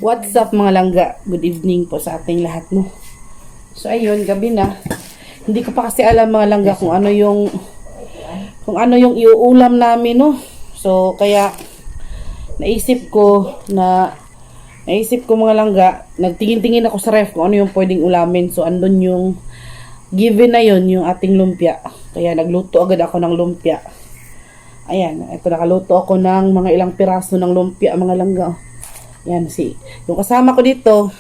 What's up mga langga? Good evening po sa ating lahat, no? So ayun, gabi na. Hindi ko pa kasi alam mga langga kung ano yung iuulam namin, no? So kaya naisip ko mga langga, nagtingin-tingin ako sa ref kung ano yung pwedeng ulamin. So andun yung given na yun, yung ating lumpia. Kaya nagluto agad ako ng lumpia. Ayan, ito nakaluto ako ng mga ilang piraso ng lumpia mga langga. Yan, yung kasama ko dito,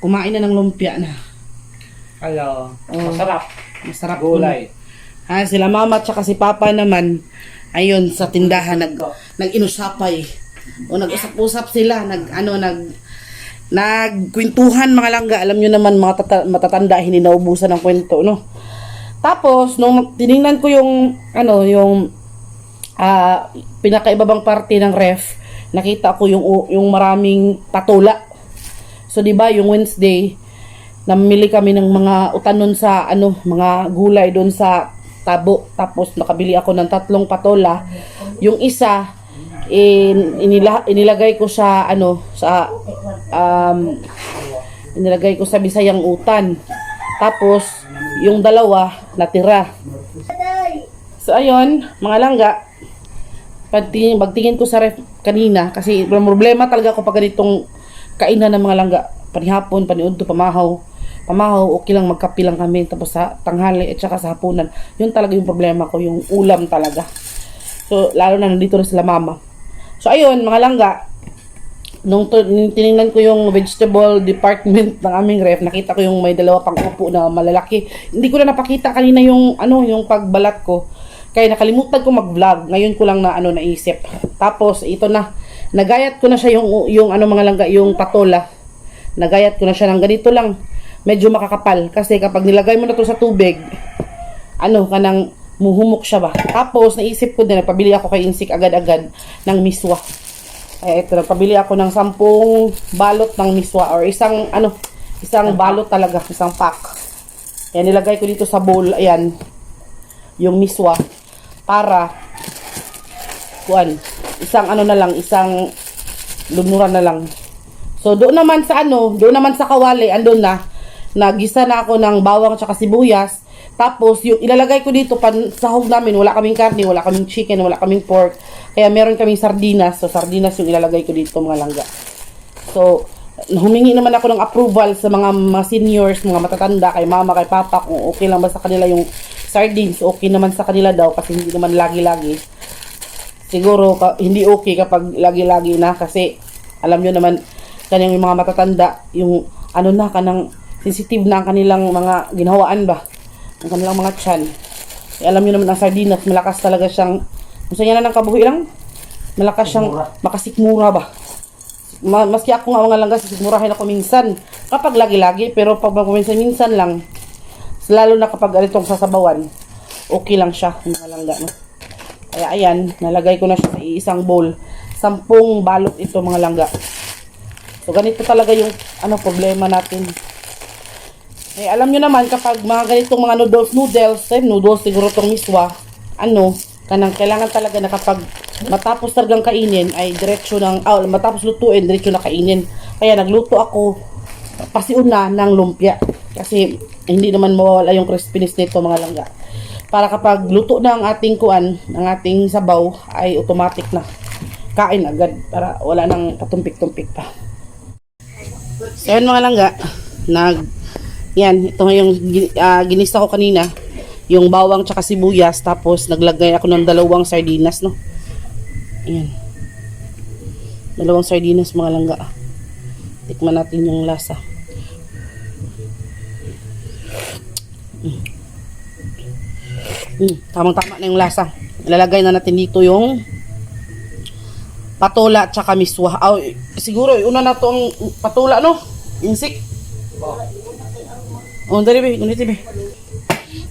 kumain na ng lumpia na. Hello. Masarap. Masarap. Gulay. Sila mama at saka si papa naman, ayun, sa tindahan, nag-inusapay. O nag-usap-usap sila, nagkwentuhan mga langga. Alam nyo naman, mga matatanda, hindi naubusan ng kwento, no? Tapos, nung tiningnan ko yung pinakaibabang parte ng ref, nakita ko yung maraming patula. So, di ba yung Wednesday, namili kami ng mga utanon sa mga gulay doon sa Tabo. Tapos nakabili ako ng 3 patola. Yung isa inilagay ko sa inilagay ko sa Bisayang utan. Tapos yung 2 natira. So ayun, mga langga, pagtingin ko sa ref kanina, kasi problema talaga ako pag ganitong kainan ng mga langga. Panihapon, paniudto, pamahaw, okay lang, magkapi lang kami. Tapos sa tanghali at saka sa hapunan, yun talaga yung problema ko, yung ulam talaga. So lalo na nandito na sila mama. So ayun mga langga, nung tinignan ko yung vegetable department ng aming ref, nakita ko yung may 2 pang upo na malalaki. Hindi ko na napakita kanina yung pagbalat ko. Kaya nakalimutan ko mag-vlog. Ngayon ko lang naisip. Tapos ito na, nagayat ko na siya yung mga langga, yung patola. Nagayat ko na siya ng ganito lang. Medyo makakapal kasi kapag nilagay mo na to sa tubig, kanang muhumok siya ba. Tapos naisip ko din, nagpabili ako kay Insik agad-agad ng miswa. Kaya ito, nagpabili ako ng 10 balot ng miswa, or isang balot talaga, isang pack. Kaya nilagay ko dito sa bowl, ayan, yung miswa. Para isang isang lumuran na lang. So doon naman sa kawali, andun na nagisa na ako ng bawang at sibuyas. Tapos yung ilalagay ko dito sahog namin, wala kaming karne, wala kaming chicken, wala kaming pork. Kaya meron kaming sardinas. So sardinas yung ilalagay ko dito mga langga. So humingi naman ako ng approval sa mga seniors, mga matatanda, kay mama, kay papa, kung okay lang ba sa kanila yung sardines. Okay naman sa kanila daw kasi hindi naman lagi-lagi. Siguro hindi okay kapag lagi-lagi na, kasi alam nyo naman kanyang yung mga matatanda, yung kanang sensitive na ang kanilang mga ginhawaan ba, ang kanilang mga tiyan. Alam nyo naman ang sardinas, malakas talaga siyang, gusto niya na ng kabuhi lang, malakas siyang makasikmura ba. Maski ako nga mga langga, sisigmurahin ako minsan kapag lagi-lagi, pero pag minsan lang, lalo na kapag itong sasabawan, okay lang siya mga langga, no? Kaya ayan, nalagay ko na siya sa isang bowl. 10 balot ito mga langga. So ganito talaga yung problema natin. Alam nyo naman kapag mga ganitong mga noodles siguro tong miswa, kailangan talaga na kapag matapos talagang kainin ay diretso matapos lutuin, diretso na kainin. Kaya nagluto ako pasiuna ng lumpia. Kasi hindi naman mawawala yung crispiness nito mga langga. Para kapag luto na ang ating ang ating sabaw, ay automatic na kain agad. Para wala nang patumpik-tumpik pa. So yun mga langga, ito yung ginisa ko kanina, yung bawang tsaka sibuyas, tapos naglagay ako ng 2 sardinas, no? Ayan. 2 sardinas mga langga. Tikman natin yung lasa. Tamang-tama na yung lasa. Ilalagay na natin dito yung patola at saka miswa. Siguro, una na to ang patola, no? Insik. Dali be, ganito be.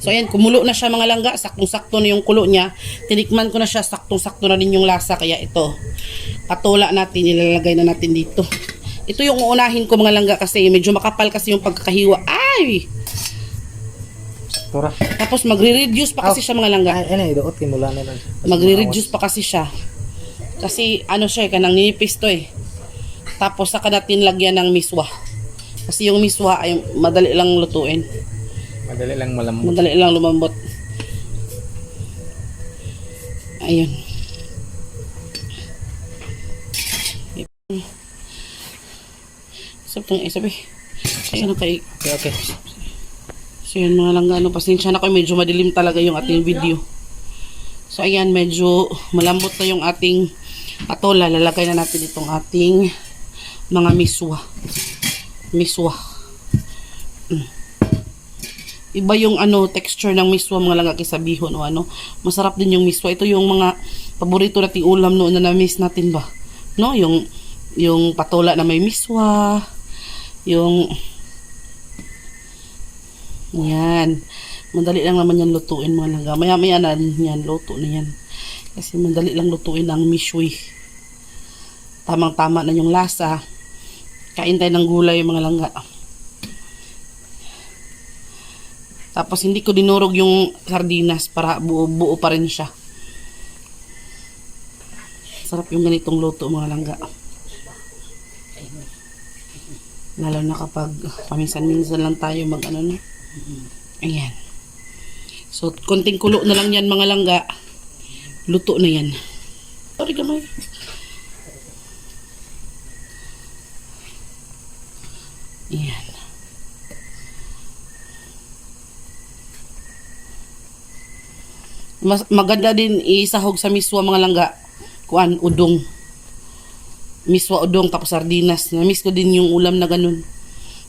So ayan, kumulo na siya mga langga. Saktong-sakto na yung kulo niya. Tinikman ko na siya, saktong-sakto na din yung lasa. Kaya ito, patola natin, ilalagay na natin dito. Ito yung uunahin ko mga langga kasi medyo makapal kasi yung pagkakahiwa. Ay! Tapos magre-reduce pa kasi siya mga langga. Magre-reduce pa kasi siya. Kasi siya, kanang ninipis to eh. Tapos saka natin lagyan ng miswa. Kasi yung miswa ay madali lang lutuin. Madali lang malambot. Madali lang lumambot. Ayun. Sabi. Ayun kay. Okay. So yun mga langgano, pasensya na kayo, medyo madilim talaga yung ating video. So ayan, medyo malambot na yung ating patola. Lalagay na natin itong ating mga miswa. Iba yung texture ng miswa mga langga kaysa bihon o ano. Masarap din yung miswa. Ito yung mga paborito nating ulam noon na na-miss natin ba? No, yung patola na may miswa. Yung yan. Madali lang naman yan lutuin mga langga. Maya-maya na yan, luto na yan. Kasi madali lang lutuin ang miswi. Tamang-tama na yung lasa. Kain tayo ng gulay mga langga. Tapos hindi ko dinurog yung sardinas para buo-buo pa rin siya. Sarap yung ganitong luto mga langga. Lalo na kapag paminsan-minsan lang tayo na. Ayan. So, konting kulo na lang yan mga langga. Luto na yan. Sorry gamay. Ayan. Maganda din isahog sa miswa mga langga. Kuan, udong. Miswa udong tapos sardinas. Na-miss ko din yung ulam na ganun.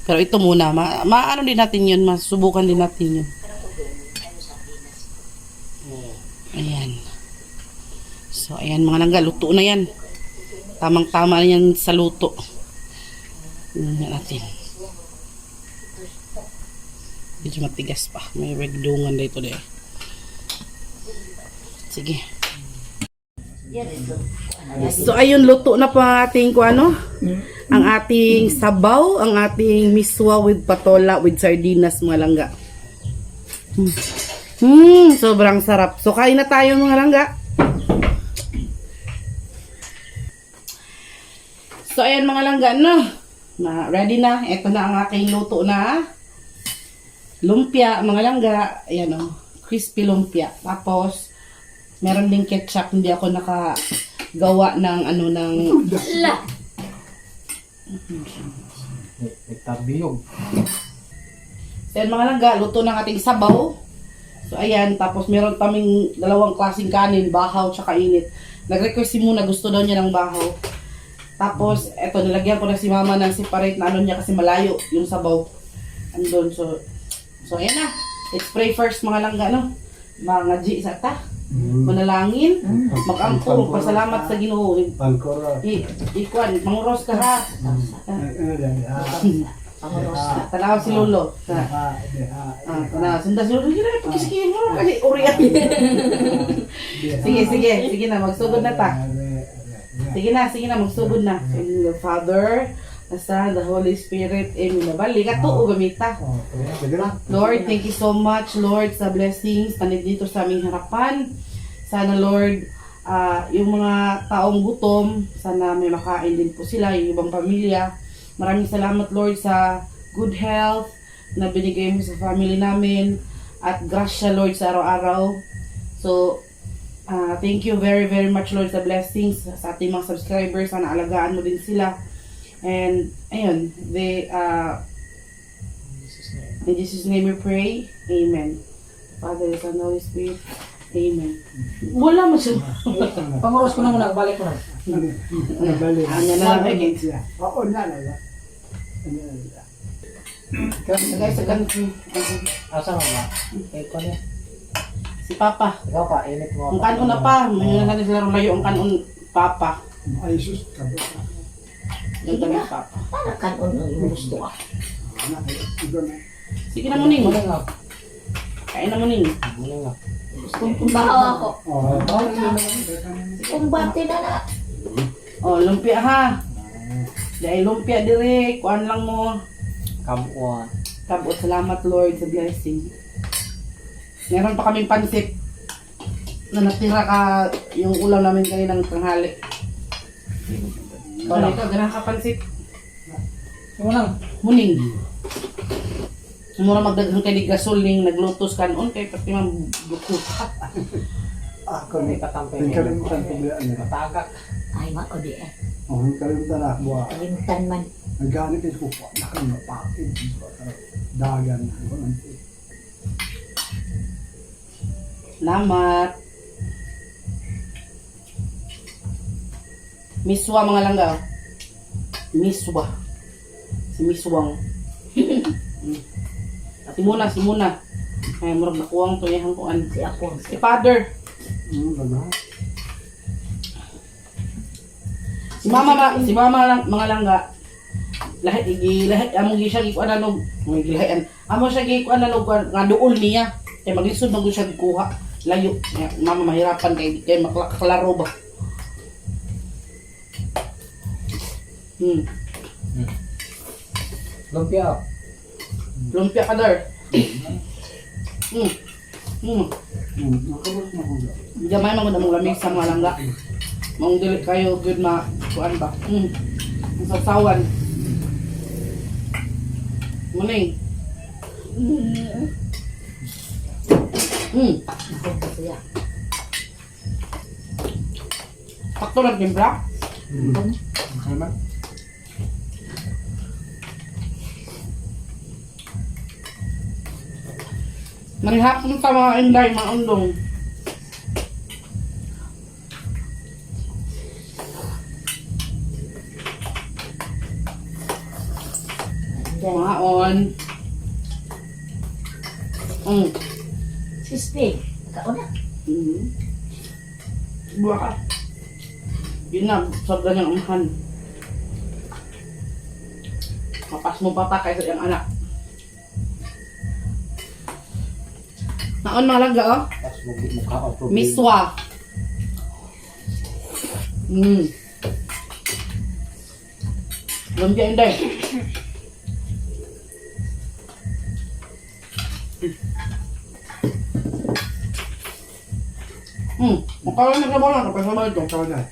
Pero ito muna, maano din natin yun, masubukan din natin yun. Ayan. So, ayan mga langga, luto na yan. Tamang-tama na yan sa luto. Tingnan natin. Medyo matigas pa. May regdungan dito deh. Sige. So ayun, luto na po ang ating ang ating sabaw, ang ating miswa with patola with sardinas mga langga. Sobrang sarap. So kain na tayo mga langga. So ayan mga langga, ready na. Ito na ang aking luto na lumpia mga langga. Ayan crispy lumpia. Tapos meron ding ketchup, hindi ako nakagawa ng Nagtabiyog. So yan mga langga, luto ng ating sabaw. So ayan, tapos meron kaming dalawang klaseng kanin, bahaw tsaka init. Nag-request si Muna, gusto daw niya ng bahaw. Tapos eto, nilagyan ko na si Mama ng separate na niya kasi malayo yung sabaw. Andun, so ayan na. Let's pray first mga langga, mga G sa ta. Manalangin, mag-ampo, magpasalamat sa Ginoo. Ikuan, manguros ka ha. Tanaw si Lolo. Tanaw, sunda si Lolo. Sige, kasi uriyan. Sige na, magsugod na ta. Sige na, magsugod na. In the Father, the Son, the Holy Spirit, Amen. Bali ka to, gamita. Lord, thank you so much, Lord, sa blessings. Tanid dito sa aming harapan. Sana, Lord, yung mga taong gutom, sana may makain din po sila, yung ibang pamilya. Maraming salamat, Lord, sa good health na binigay mo sa family namin. At grasya, Lord, sa araw-araw. So, thank you very, very much, Lord, sa blessings sa ating mga subscribers. Sana alagaan mo din sila. And, ayun, in Jesus' name we pray. Amen. Father, Son, Holy Spirit. Amen. Wala mo siya. Panguros ko na muna, balik ko na. Ano na lang again siya. Oo, na. Guys, Asa mo ba? Ikaw niya. si Papa. Ikaw pa, init mo. Ang kanon na pa. May na sila layo ang kanon Papa. Ay, sus, kabot ka. Yung kami Papa. Kanon yung gusto ka. Sige na muning. Muling nga. Kain na muning. Muling nga. Bahaw ako. Oo. Kumbati na na. Oh, lumpia ha. Dahil lumpia dire, kuan lang mo. Kabuan. Kabot, salamat Lord sa blessing. Meron pa kaming pansit na natira ka yung ulam namin kaninang tanghali. Ano ito, ganang kapansit. Yung lang. Muning. Mura magdagang kay ni gasol ning naglutos kanon kay pati man bukot. Ako May ni katampay yung niya. kalimutan ko ba ano? Matagak. Ay, maudi eh. Oh, yung kalimutan na buwa. Kalimutan man. Nagganit ko po. Nakang mapakit. Dagan. Ako nang Salamat. Miswa mga langga. Miswa. Si Miswang. Si Muna. Ay, murag nakuwang to yung kuan. Si Apon. Si Father. gano'n. Si mama lang mga langga. Lahat among gi siya gikuan anog, mga gilahian. Amo siya gikuan anog nga duol niya. Kay maglisod na siya gikuha. Layo. Mama mahirapan kay maklaro ba. Lumpia. Lumpia ka dar. Nakabot na ko ba? Gamay man gud among lamig sa mga langga. Mong dili kayo good ma kuan ba. Ang sasawan. Muning. Apon ko siya. Sakto lang timpla. Apon. Ano? Manghapon sa mga inday, mga undong. Mga on. Siste. Kauna. Buwa ka. Yun na, sabda niyang amahan. Mapas mo pa kaysa yung anak. Naon mga langga, oh. Tapos mukha o problem. Miswa. Lumpia inday. Makaroon na sabaw lang kapag sabaw ito. Ikaw na.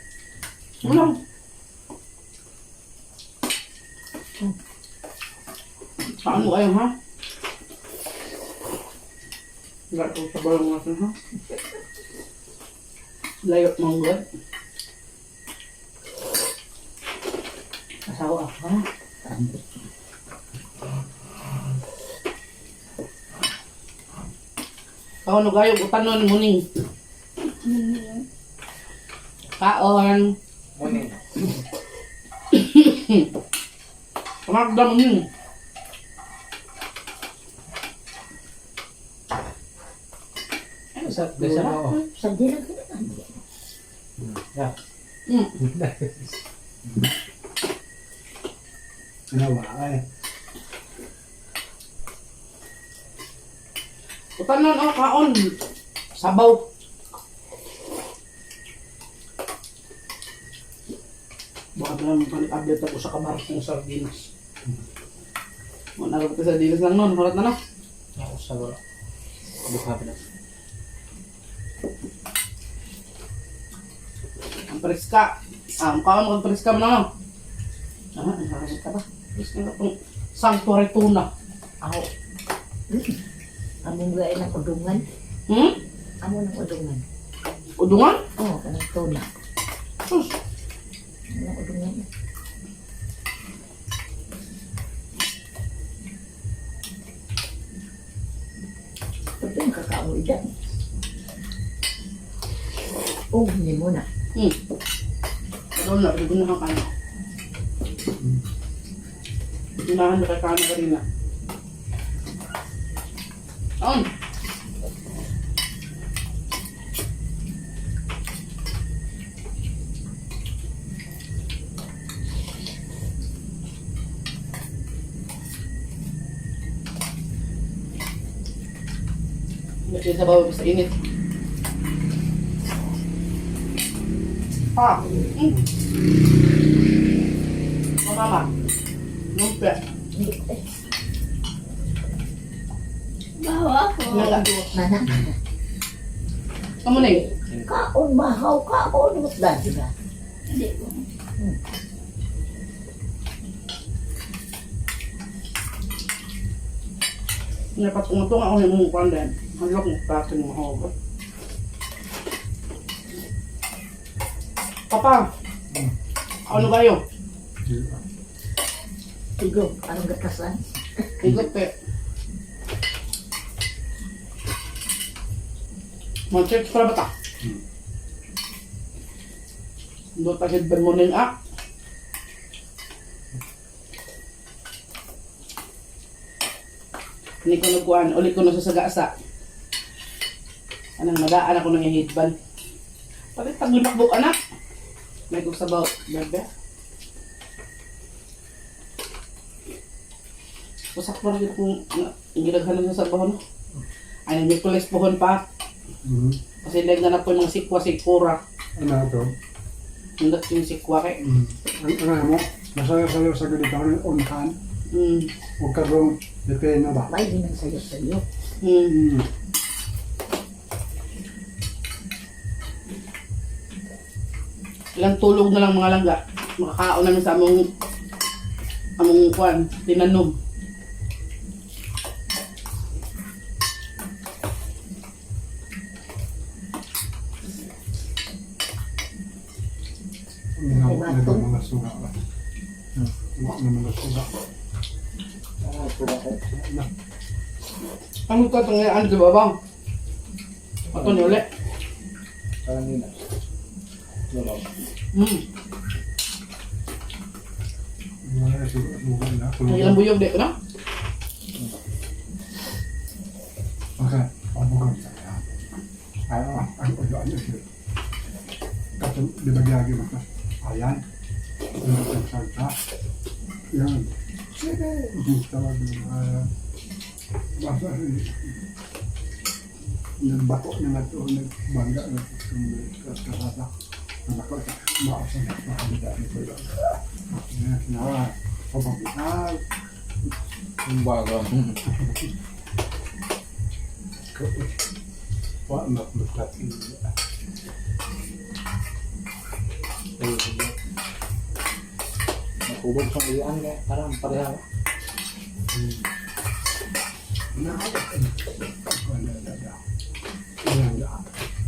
Ulam. Saan mo kayo, ha? Wala ito sabaw lang natin, ha? Layo manggod. Asawa ako ha. Kaon gayo utanon muning. Kaon. Muning. Kamagda muning. Desa mo. Sandi lang kita. Yeah. Ginawa ay. Utanon o kaon. Sabaw. Baka na magpalit-update ako sa kamarap ng sardinas. Muna rin sa sardinas lang nun. Hulat na na. Ako sa wala. Buka pa na. Ang preska. Ang kaon kung preska mo na no. Ang harapit ka ba? Preska na itong sanctuary tuna. Ako. Among gaya ng udungan. Amo ng udungan. Udungan? Oo, kanang tuna. Sus. Anong udungan? Ito yung kakao idan. Oh, hindi mo na. Ikaw na, gugunahan ka na. Gugunahan na kay Kana kanina. On! Kasi sa bawah sa init. Mama. Lumpia. Bawa ako. Nala. Mana? Kamu na eh. Kaon, bahaw, kaon. Mas dati ba? Hindi ko. Dapat umutong ako yung mong kwan din. Halok mo plato mo ako. Papa, ano kayo? Tigo, anong gatasan? Igot eh. Mag-church para ba ta? Doon ta headband mo na yung Hindi ko nagkuhan. Ulit ko na sa sagasa. Anong magaan ako ng headband. Palit taglunakbok anak. May kong sabaw. Bebe. Usak mo rin kung ginaghanan sa sabaw no. Ay, nag-Nicolas pohon pa. Kasi leg na po yung mga sikwa-sikura. Ano ito? Hindi yung sikwa kay. Ano mo? Masaya-sayo sa ganito ang unahan. Huwag ka rong depende ba? May din ang sayo-sayo. Ilang tulog na lang mga langga. Makakaon namin sa among kwan, tinanom. Ginawak na ng mga suga ba? Ginawak na mga suga. Ang ito itong ano di ba bang? Ito ni ulit. Parang yun. Lulaw. Mga suga na. Ay, ilang buyog di ko na? Okay. Pabugan sa kaya. Ano? Ang ulaan na siya. Katong libagyan mo ka. Ayan. Ang salta. Yan. Sige. Tawag mo. Basta nagbato na nga ito. Nagbangga na ito. Kasasa. Ang ako sa maasa na makabita nito yun. Sinawa. Papabital. Yung bago. Wala na lukat. Nakubog sa iyan eh. Parang pareha.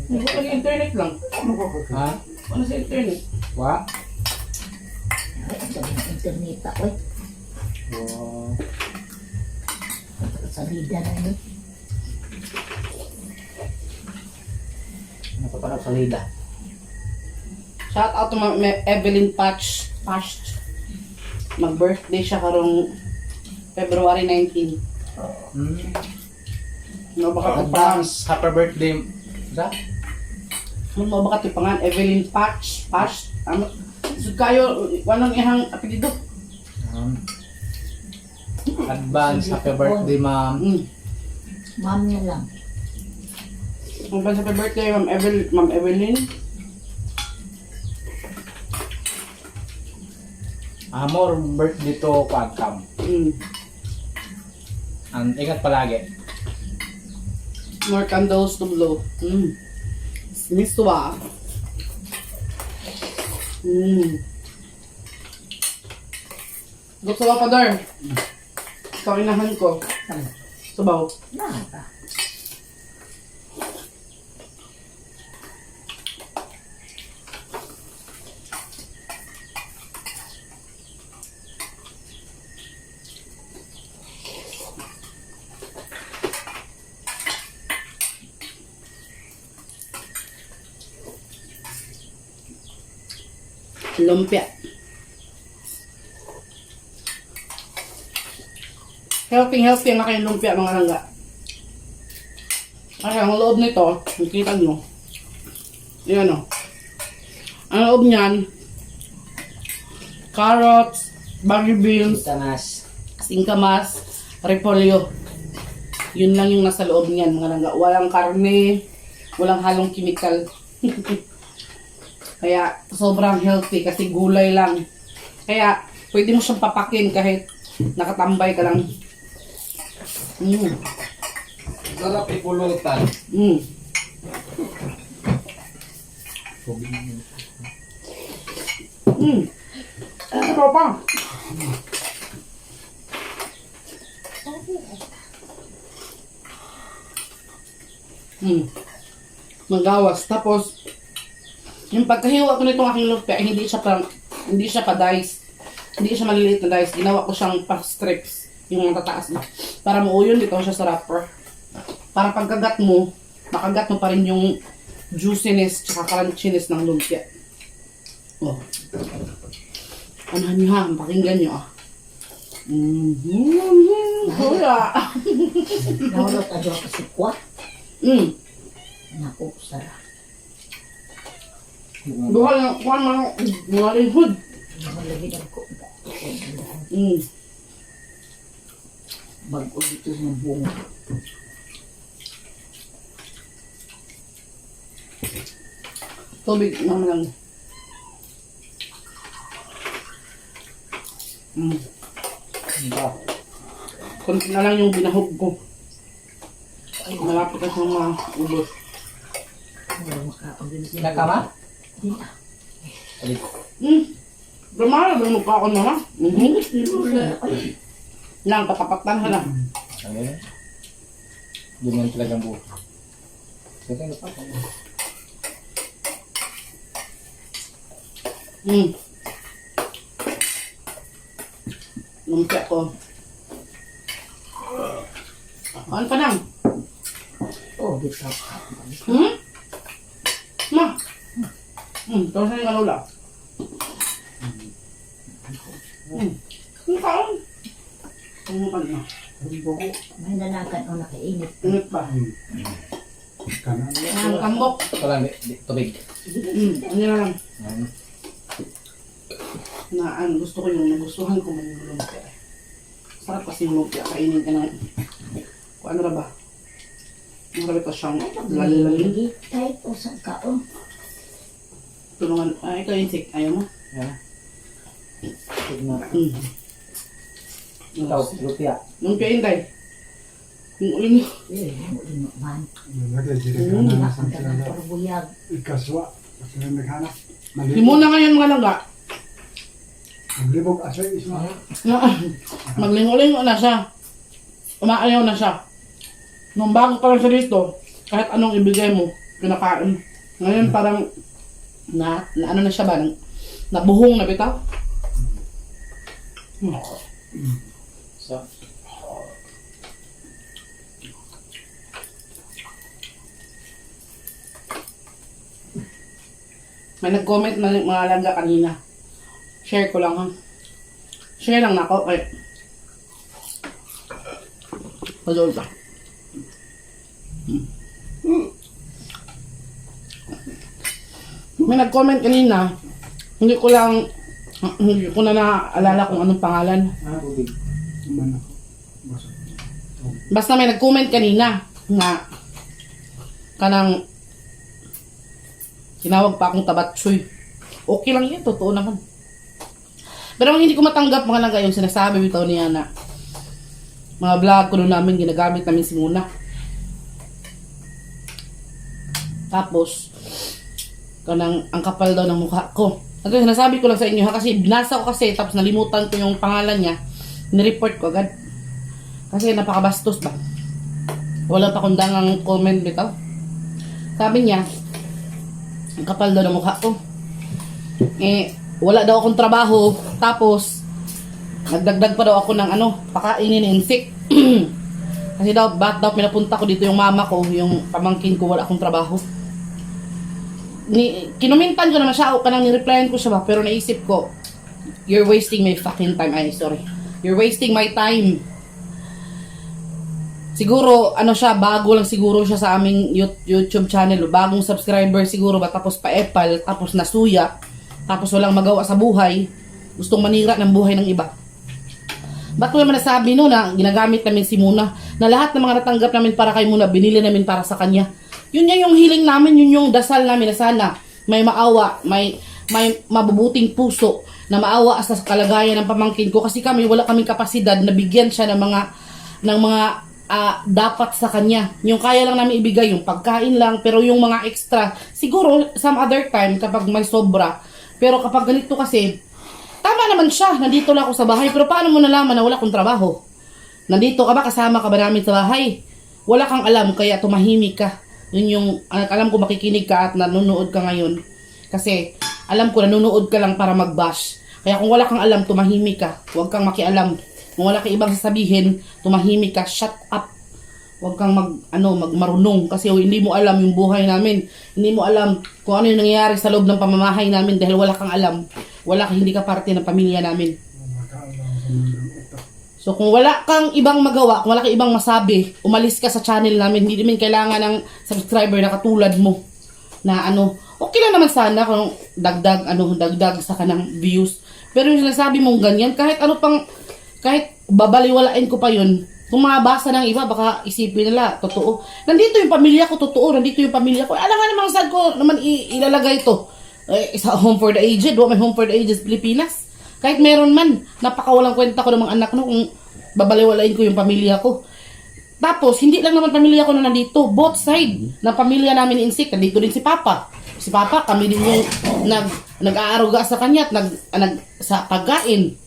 Hindi ko pala internet lang. Ha? Ano sa internet? Wa? Ay, ang sabi ng internet ako eh. Wow. Salida na yun. Napapanap sa lida. Shout out to Evelyn Patch. Mag-birthday siya karong February 19. No, baka ito pa. Advance, happy birthday. Sa? Ano mo baka ito pangan? Evelyn Patch. Ano? So kayo, anong ihang apelido? Advance, happy birthday, ma'am. Ma'am niya lang. Ang ba sa birthday, Ma'am Evelyn? Amor, birthday to Quadcam. Ingat palagi. More candles to blow. Miswa. Gusto mo pa, Dar? Ito inahan ko. Ano? Sabaw. Nata. Lumpia. Healthy ang aking lumpia mga langga. Kasi ang loob nito, nakita nyo. Yan o. Ang loob niyan, carrots, baggy beans, Tanas. singkamas, repolyo. Yun lang yung nasa loob niyan mga langga. Walang karne, walang halong chemical. Kaya sobrang healthy kasi gulay lang. Kaya pwede mo siyang papakin kahit nakatambay ka lang. Sarap ipulutan. Ito pa. Magawas. Tapos, yung pagkahiwa ko nitong aking lumpia, hindi siya pa dice. Hindi siya maliliit na dice. Ginawa ko siyang pa strips. Yung tataas na. Para mauyon dito siya sa wrapper. Para pagkagat mo, makagat mo pa rin yung juiciness tsaka crunchiness ng lumpia. Oh. Ano nyo ha? Pakinggan nyo ah. Kuya. Naulot ajo ako si Kwa. Naku, sarap. Duha na kuha mga lingkod. Malagid ako. Bago dito ng bunga. Tubig naman lang. Konti na lang yung binahog ko. Malapit na siyang maubos. Wala makaon din. Nakama? Di na. Ulit. Gamara, doon mo pa ako naman. Lang, katapatan ka lang. Ayun. Ganyan talagang buo. Sige, ano pa? Lumpia ko. Ano pa lang? Oh, dito. Ma? Tapos na yung kalula. Ano ka? Ano ka na? May nanakan o nakainit. Init pa. Kanan. Ang kambok. Ito lang, tubig. Ano na lang. Ayan. Gusto ko yung nagustuhan ko man yung lumpia. Sarap kasi yung lumpia. Kainin ka ng... Kung ano na ba? Marami pa siyang lalilalin. Kahit o sa kaon. Tulungan. Ikaw yung sick. Ayaw mo? Ayan. Tignan. Mm. Ikaw, lumpia. Lumpia inday. Yung uling mo. Man. Lagay, dili kanan na sa Ang ganang sila. parbuyag. Ikaswa. Kasi naghanap. Limuna ngayon mga langga. Maglibog asoy isma. Maglingo-lingo na siya. Umaayaw na siya. Nung bago pa lang siya dito, kahit anong ibigay mo, pinakain. Ngayon parang ano na siya ba? Nabuhong na bitaw. So, May nag-comment na mga langga kanina. Share ko lang ha. Share lang na ako. Ay. Pazol ka. May nag-comment kanina. Hindi ko na naaalala kung anong pangalan. tubig. Man ako. Basta. Basta may nag-comment kanina nga kanang tinawag pa akong tabatsoy. Okay lang yan, totoo naman. Pero ang hindi ko matanggap mga langga yung sinasabi bitaw niya na mga vlog ko noon namin, ginagamit namin si Muna. Tapos, kanang ang kapal daw ng mukha ko. At sinasabi ko lang sa inyo ha, kasi binasa ko kasi, tapos nalimutan ko yung pangalan niya, nireport ko agad. Kasi napakabastos ba? Wala pa kundangang comment bitaw. Sabi niya, ang kapal daw ng mukha ko. Wala daw akong trabaho, tapos nagdagdag pa daw ako ng pakainin ng insik. Kasi daw, ba't daw pinapunta ko dito yung mama ko, yung pamangkin ko, wala akong trabaho. Kinumintan ko naman siya, kanang nireplyan ko siya ba, pero naisip ko, you're wasting my fucking time. Ay, sorry. You're wasting my time. Siguro, bago lang siguro siya sa aming YouTube channel. Bagong subscriber siguro ba, tapos pa-epal, tapos nasuya, tapos walang magawa sa buhay, gustong manira ng buhay ng iba. Ba't ko naman nasabi no na ginagamit namin si Muna, na lahat ng mga natanggap namin para kay Muna, binili namin para sa kanya. Yun yung hiling namin, yun yung dasal namin na sana may maawa, may mabubuting puso na maawa sa kalagayan ng pamangkin ko, kasi kami wala kaming kapasidad na bigyan siya ng mga dapat sa kanya. Yung kaya lang namin ibigay, yung pagkain lang, pero yung mga extra, siguro some other time kapag may sobra. Pero kapag ganito kasi, tama naman siya, nandito lang ako sa bahay, pero paano mo nalaman na wala akong trabaho? Nandito ka ba? Kasama ka ba namin sa bahay? Wala kang alam, kaya tumahimik ka. Yun yung, alam ko makikinig ka at nanonood ka ngayon. Kasi, alam ko nanonood ka lang para mag-bash. Kaya kung wala kang alam, tumahimik ka. Huwag kang makialam. Kung wala kang ibang sasabihin, tumahimik ka. Shut up. Huwag kang magmarunong. Kasi hindi mo alam yung buhay namin. Hindi mo alam kung ano yung nangyayari sa loob ng pamamahay namin dahil wala kang alam. Hindi ka parte ng pamilya namin. Makaalam sa mundong ito. So kung wala kang ibang magawa, kung wala kang ibang masabi, umalis ka sa channel namin. Hindi namin kailangan ng subscriber na katulad mo. Na okay lang naman sana kung dagdag sa kanang views. Pero yung sinasabi mong ganyan, kahit babaliwalain ko pa yun, kung mabasa ng iba, baka isipin nila, totoo. Nandito yung pamilya ko, totoo. Nandito yung pamilya ko. Alam nga naman saan ko naman ilalagay ito. Isa home for the aged. May home for the aged Pilipinas. Kahit meron man, napakawalang kwenta ko ng mga anak no, kung babaliwalain ko yung pamilya ko. Tapos, hindi lang naman pamilya ko na nandito. Both side ng pamilya namin ni Insik. Nandito din si Papa. Si Papa, kami din yung nag-aaruga sa kanya at sa pagkain.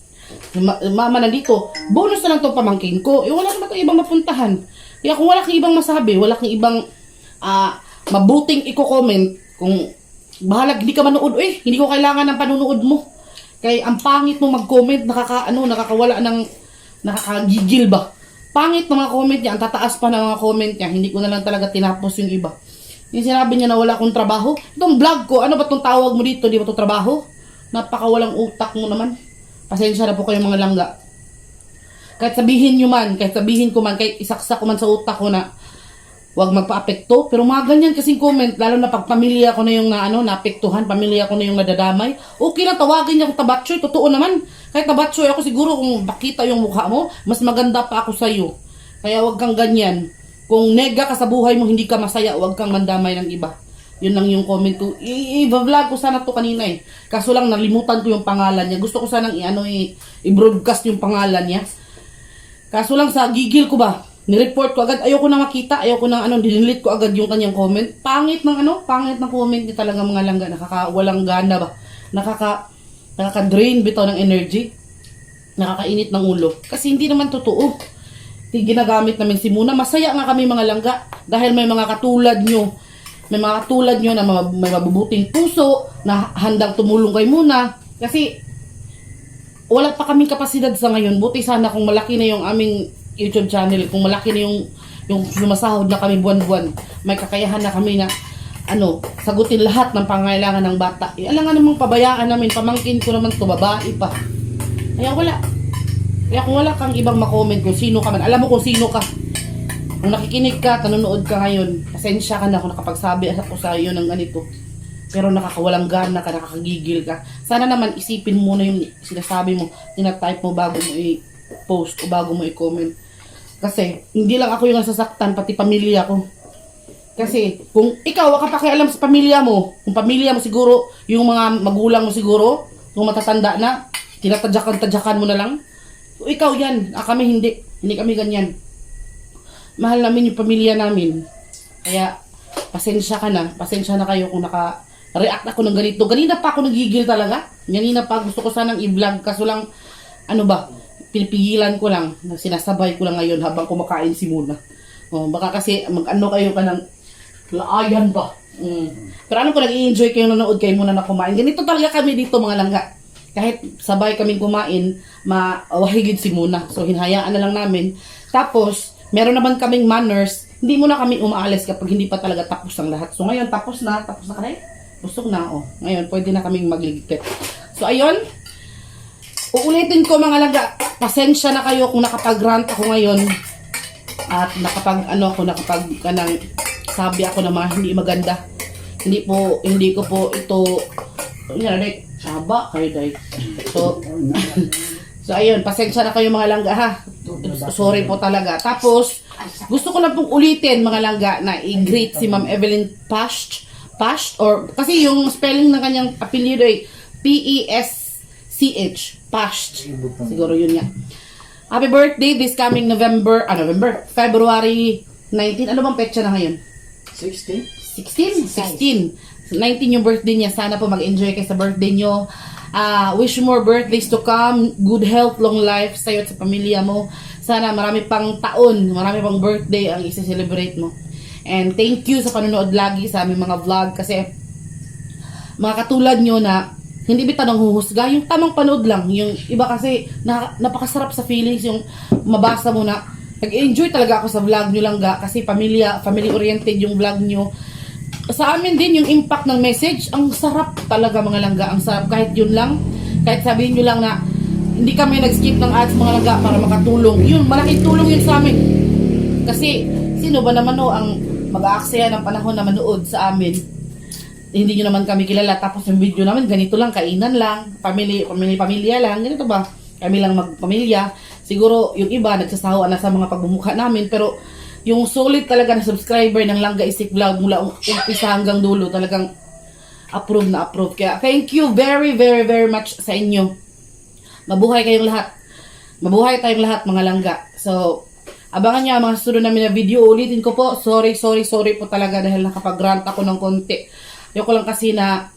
Mama nandito. Bonus na lang itong pamangkin ko. Wala naman itong ibang mapuntahan. Kaya kung wala kang ibang masabi, wala kang ibang mabuting i-comment, kung bahala, hindi ka manood, hindi ko kailangan ng panunood mo. Kaya ang pangit mo mag-comment, nakakawala ng, nakakagigil ba? Pangit ng mga comment niya, ang tataas pa ng mga comment niya, hindi ko na lang talaga tinapos yung iba. Yung sinabi niya na wala akong trabaho, itong vlog ko, ano ba itong tawag mo dito, di ba ito trabaho? Napakawalang utak mo naman. Pasensya na po kayo mga langga. Kahit sabihin nyo man, kahit sabihin ko man, kahit isaksak ko man sa utak ko na huwag magpa-apekto, pero mga ganyan kasing comment, lalo na pag pamilya ko na yung naapektuhan, pamilya ko na yung nadadamay, okay na tawagin niya kung tabatsoy, totoo naman. Kahit tabatsoy ako siguro kung bakita yung mukha mo, mas maganda pa ako sa'yo. Kaya huwag kang ganyan. Kung nega ka sa buhay mo, hindi ka masaya, huwag kang mandamay ng iba. Yun lang yung comment ko. I-vlog ko sana to kanina eh. Kaso lang nalimutan ko yung pangalan niya. Gusto ko sanang i-broadcast yung pangalan niya. Kaso lang sa gigil ko ba, ni-report ko agad. Ayoko na makita, ayoko na dinelete ko agad yung kanyang comment. Pangit ng comment niya talaga mga langga. Walang gana ba. Nakaka-drain bitaw ng energy. Nakakainit ng ulo. Kasi hindi naman totoo. Ginagamit namin si Muna. Masaya nga kami mga langga. Dahil may mga katulad nyo. May mga katulad nyo na may mabubuting puso na handang tumulong kay Muna. Kasi wala pa kaming kapasidad sa ngayon. Buti sana kung malaki na yung aming YouTube channel, kung malaki na yung sumasahod na kami buwan-buwan, may kakayahan na kami na sagutin lahat ng pangailangan ng bata. Alam nga namang pabayaan namin, pamangkin ko naman to, babae pa. Kaya kung wala kang ibang makomment kung sino ka man, alam mo kung sino ka. Kung nakikinig ka, nanonood ka ngayon, pasensya ka na kung nakapagsabi ako sa iyo ng ganito. Pero nakakawalang gana ka, nakakagigil ka. Sana naman isipin mo na yung sinasabi mo, tinatype mo bago mo i-post o bago mo i-comment. Kasi hindi lang ako yung nasasaktan, pati pamilya ko. Kasi kung ikaw, waka pakialam sa pamilya mo, kung pamilya mo siguro, yung mga magulang mo siguro, kung matatanda na, tinatadyakan mo na lang. So, ikaw yan, kami hindi kami ganyan. Mahal namin yung pamilya namin. Kaya, pasensya na kayo kung naka-react ako ng ganito. Ganina pa ako nagigil talaga. Ganina pa, gusto ko sanang i-vlog. Kaso lang, pinipigilan ko lang. Sinasabay ko lang ngayon habang kumakain si Muna. Baka kasi kayo ka ng laayan ba? Pero ko nag-i-enjoy kayo nanonood kayo muna na kumain. Ganito talaga kami dito mga langga. Kahit sabay kaming kumain, mawahigid si Muna. So, hinahayaan na lang namin. Tapos, meron naman kaming manners, hindi muna kami umaalis kapag hindi pa talaga tapos ang lahat. So ngayon, tapos na ka na busog na, Ngayon, pwede na kaming magligpit. So ayun, uulitin ko mga langga, pasensya na kayo kung nakapag-rant ako ngayon at sabi ako ng mga hindi maganda. Hindi ko po ito, saba kayo dahil. So ayun, pasensya na kayo mga langga ha. Sorry po talaga. Tapos, gusto ko lang pong ulitin mga langga na i-greet si Ma'am Evelyn Pasht, kasi yung spelling ng kanyang apelyido ay P-E-S-C-H, Pasht. Siguro yun nga. Happy birthday this coming February 19. Ano bang petsa na ngayon? 16? 16. 19 yung birthday niya. Sana po mag-enjoy kayo sa birthday nyo. Wish more birthdays to come, good health, long life sa'yo at sa pamilya mo. Sana marami pang taon, marami pang birthday ang isi-celebrate mo. And thank you sa panonood lagi sa aming mga vlog kasi mga katulad nyo na hindi bitaw nang huhusga, yung tamang panood lang. Yung iba kasi napakasarap sa feelings yung mabasa mo na nag-enjoy talaga ako sa vlog nyo lang kasi family oriented yung vlog nyo. Sa amin din yung impact ng message, ang sarap talaga mga langga, ang sarap kahit yun lang, kahit sabihin nyo lang na hindi kami nag-skip ng ads mga langga para makatulong. Yun, malaking tulong yun sa amin. Kasi sino ba naman ang mag-aaksaya ng panahon na manood sa amin? Hindi nyo naman kami kilala, tapos yung video namin ganito lang, kainan lang, pamilya lang, ganito ba? Kami lang magpamilya. Siguro yung iba nagsasawa na sa mga pagbumukha namin, pero yung solid talaga na subscriber ng Langga Isik Vlog mula umpisa hanggang dulo, talagang approve na approve. Kaya thank you very, very, very much sa inyo. Mabuhay kayong lahat. Mabuhay tayong lahat mga langga. So, abangan nyo ang mga susunod namin na video. Ulitin ko po, sorry po talaga dahil nakapag-rant ako ng konti. Ayoko lang kasi na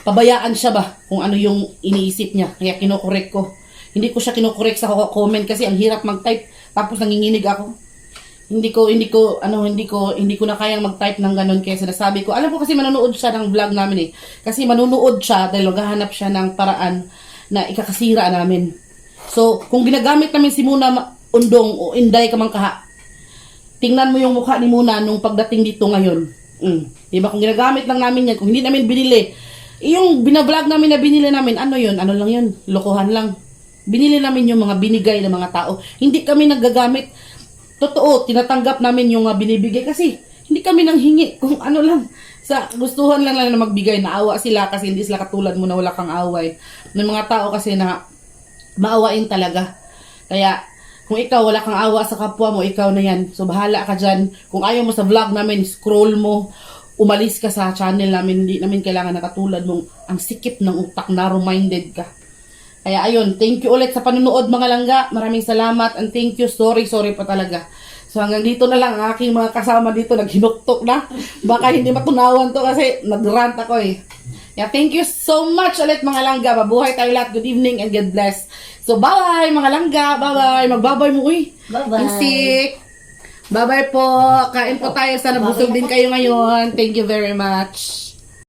pabayaan siya ba kung ano yung iniisip niya. Kaya kinokorek ko. Hindi ko siya kinokorek sa comment kasi ang hirap mag-type tapos nanginginig ako. Hindi ko na kayang mag-type ng ganun kaya sinasabi ko. Alam ko kasi manonood siya ng vlog namin eh. Kasi manonood siya dahil maghahanap siya ng paraan na ikakasira namin. So, kung ginagamit namin si Muna Undong o Inday Kamangkaha, tingnan mo yung mukha ni Muna nung pagdating dito ngayon. Diba? Kung ginagamit lang namin yan, kung hindi namin binili, yung binablog namin na binili namin, ano yun? Ano lang yun? Lokohan lang. Binili namin yung mga binigay ng mga tao. Hindi kami nagagamit. Totoo, tinatanggap namin yung binibigay kasi hindi kami nanghingi kung ano lang. Sa gustuhan lang na magbigay, naawa sila kasi hindi sila katulad mo na wala kang away. Ng mga tao kasi na maawain talaga. Kaya, kung ikaw wala kang awa sa kapwa mo, ikaw na yan. So, bahala ka dyan. Kung ayaw mo sa vlog namin, scroll mo, umalis ka sa channel namin. Hindi namin kailangan na katulad mong ang sikip ng utak, narrow-minded ka. Kaya ayun, thank you ulit sa panunood mga langga. Maraming salamat and thank you. Sorry pa talaga. So hanggang dito na lang ang aking mga kasama dito. Naghinuktok na. Baka hindi matunawan to kasi nagrant ako eh. Yeah, thank you so much ulit mga langga. Mabuhay tayo lahat. Good evening and God bless. So bye mga langga. Bye. Magbabay mo uy. Bye-bye. Insik. Bye po. Kain po tayo. Sana busog din kayo ngayon. Thank you very much.